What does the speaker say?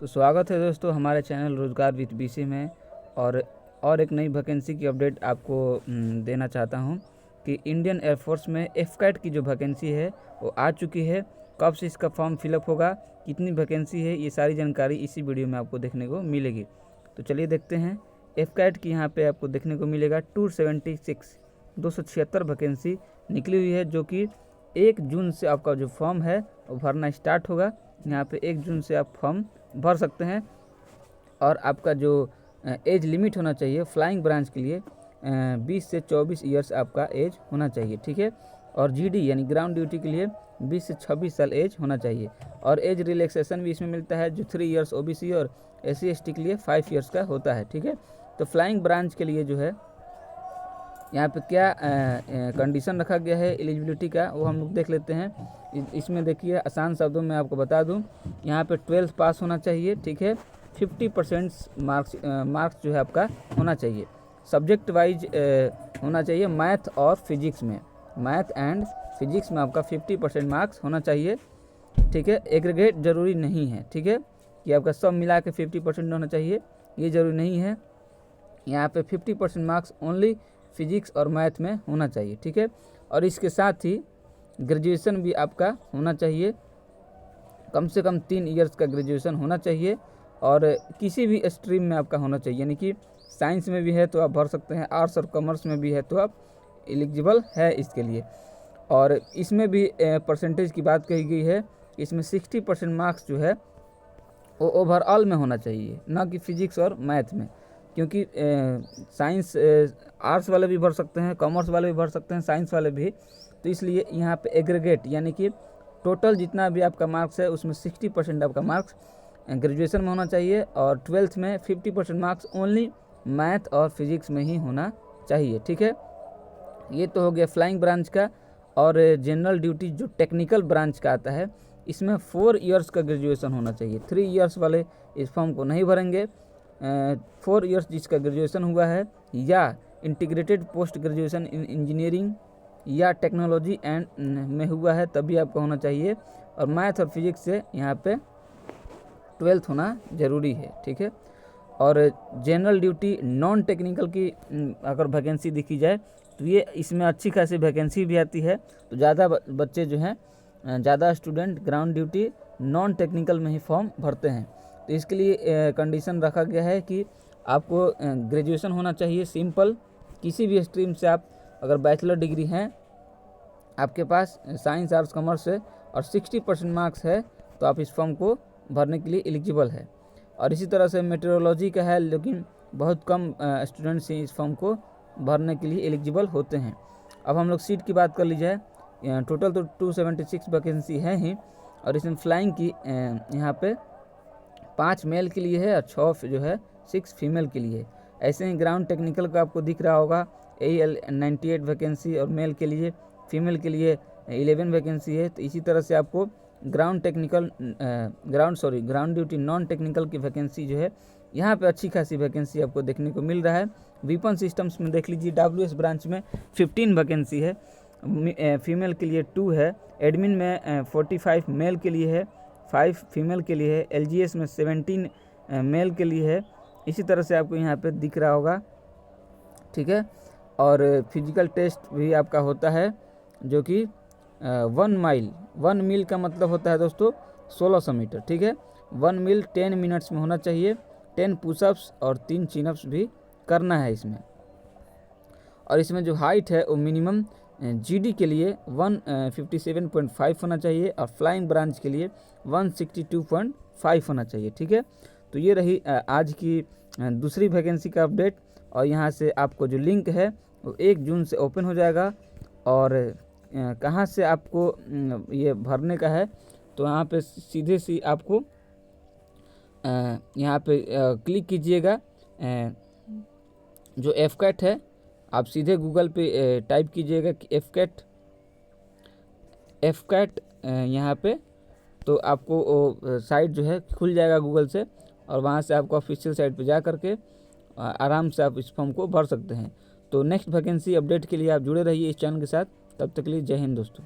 तो स्वागत है दोस्तों हमारे चैनल रोज़गार विद बीसी में। और एक नई वैकेंसी की अपडेट आपको देना चाहता हूं कि इंडियन एयरफोर्स में एफकैट की जो वैकेंसी है वो आ चुकी है। कब से इसका फॉर्म फिलअप होगा, कितनी वैकेंसी है, ये सारी जानकारी इसी वीडियो में आपको देखने को मिलेगी। तो चलिए देखते हैं। एफकैट की यहाँ पे आपको देखने को मिलेगा 276 वैकेंसी निकली हुई है, जो कि 1 जून से आपका जो फॉर्म है वो भरना स्टार्ट होगा। यहाँ पे 1 जून से आप फॉर्म भर सकते हैं। और आपका जो एज लिमिट होना चाहिए फ्लाइंग ब्रांच के लिए 20 से 24 ईयर्स आपका एज होना चाहिए, ठीक है। और जीडी यानी ग्राउंड ड्यूटी के लिए 20 से 26 साल एज होना चाहिए। और एज रिलैक्सेशन भी इसमें मिलता है, जो 3 ईयर्स ओबीसी और एससी एसटी के लिए 5 ईयर्स का होता है, ठीक है। तो फ्लाइंग ब्रांच के लिए जो है यहाँ पे क्या कंडीशन रखा गया है एलिजिबिलिटी का, वो हम लोग देख लेते हैं। इसमें देखिए, आसान शब्दों में आपको बता दूं, यहाँ पे 12th पास होना चाहिए, ठीक है। 50% मार्क्स जो है आपका होना चाहिए। सब्जेक्ट वाइज होना चाहिए मैथ और फिजिक्स में, मैथ एंड फिजिक्स में आपका 50% मार्क्स होना चाहिए, ठीक है। एग्रीगेट ज़रूरी नहीं है, ठीक है, कि आपका सब मिला के 50% होना चाहिए, ये ज़रूरी नहीं है। यहाँ पे 50% मार्क्स ओनली फिजिक्स और मैथ में होना चाहिए, ठीक है। और इसके साथ ही ग्रेजुएशन भी आपका होना चाहिए, कम से कम 3 ईयर्स का ग्रेजुएशन होना चाहिए। और किसी भी स्ट्रीम में आपका होना चाहिए, यानी कि साइंस में भी है तो आप भर सकते हैं, आर्ट्स और कॉमर्स में भी है तो आप एलिजिबल है इसके लिए। और इसमें भी परसेंटेज की बात कही गई है, इसमें 60% मार्क्स जो है वो ओवरऑल में होना चाहिए, ना कि फिजिक्स और मैथ में। क्योंकि साइंस आर्ट्स वाले भी भर सकते हैं, कॉमर्स वाले भी भर सकते हैं, साइंस वाले भी। तो इसलिए यहाँ पे एग्रीगेट यानी कि टोटल जितना भी आपका मार्क्स है उसमें 60% आपका मार्क्स ग्रेजुएशन में होना चाहिए। और 12th में 50% मार्क्स ओनली मैथ और फिजिक्स में ही होना चाहिए, ठीक है। ये तो हो गया फ्लाइंग ब्रांच का। और जनरल ड्यूटी जो टेक्निकल ब्रांच का आता है, इसमें 4 ईयर्स का ग्रेजुएशन होना चाहिए। 3 ईयर्स वाले इस फॉर्म को नहीं भरेंगे। 4 ईयर्स जिसका ग्रेजुएशन हुआ है, या integrated post graduation in engineering या टेक्नोलॉजी एंड में हुआ है तभी आपका होना चाहिए। और मैथ और फिजिक्स से यहाँ पे 12th होना ज़रूरी है, ठीक है। और जनरल ड्यूटी नॉन टेक्निकल की अगर वैकेंसी देखी जाए तो ये इसमें अच्छी खासी वैकेंसी भी आती है। तो ज़्यादा बच्चे जो हैं, ज़्यादा student ground duty non technical में ही फॉर्म भरते हैं। तो इसके लिए कंडीशन रखा गया है कि आपको ग्रेजुएशन होना चाहिए सिंपल, किसी भी स्ट्रीम से आप अगर बैचलर डिग्री हैं आपके पास साइंस आर्ट्स कॉमर्स से और 60% मार्क्स है तो आप इस फॉर्म को भरने के लिए एलिजिबल है। और इसी तरह से मेट्रोलॉजी का है, लेकिन बहुत कम स्टूडेंट्स ही इस फॉर्म को भरने के लिए एलिजिबल होते हैं। अब हम लोग सीट की बात कर ली जाए, टोटल तो 276 वैकेंसी है ही। और इसमें फ्लाइंग की यहाँ पे 5 मेल के लिए है और 6 जो है 6 फीमेल के लिए। ऐसे ही ग्राउंड टेक्निकल का आपको दिख रहा होगा, AL 98 वैकेंसी और मेल के लिए, फीमेल के लिए 11 वैकेंसी है। तो इसी तरह से आपको ग्राउंड ड्यूटी नॉन टेक्निकल की वैकेंसी जो है यहाँ पे अच्छी खासी वैकेंसी आपको देखने को मिल रहा है। वीपन सिस्टम्स में देख लीजिए, WS ब्रांच में 15 वैकेंसी है, फीमेल के लिए 2 है। एडमिन में 45 मेल के लिए है, 5 फीमेल के लिए है। LGS में 17 मेल के लिए है। इसी तरह से आपको यहाँ पे दिख रहा होगा, ठीक है। और फिजिकल टेस्ट भी आपका होता है, जो कि 1 मील का मतलब होता है दोस्तों 1600 मीटर, ठीक है। 1 मील 10 मिनट्स में होना चाहिए। 10 पुशअप्स और 3 चिनअप्स भी करना है इसमें। और इसमें जो हाइट है वो मिनिमम GD के लिए 157.5 होना चाहिए और फ्लाइंग ब्रांच के लिए 162.5 होना चाहिए, ठीक है। तो ये रही आज की दूसरी वैकेंसी का अपडेट। और यहाँ से आपको जो लिंक है वो 1 जून से ओपन हो जाएगा। और कहाँ से आपको ये भरने का है, तो यहाँ पे सीधे सी आपको यहाँ पे क्लिक कीजिएगा। जो एफकैट है, आप सीधे गूगल पे टाइप कीजिएगा कि एफकैट यहाँ पे, तो आपको साइट जो है खुल जाएगा गूगल से। और वहाँ से आपको ऑफिशियल साइट पे जा करके आराम से आप इस फॉर्म को भर सकते हैं। तो नेक्स्ट वैकेंसी अपडेट के लिए आप जुड़े रहिए इस चैनल के साथ। तब तक के लिए जय हिंद दोस्तों।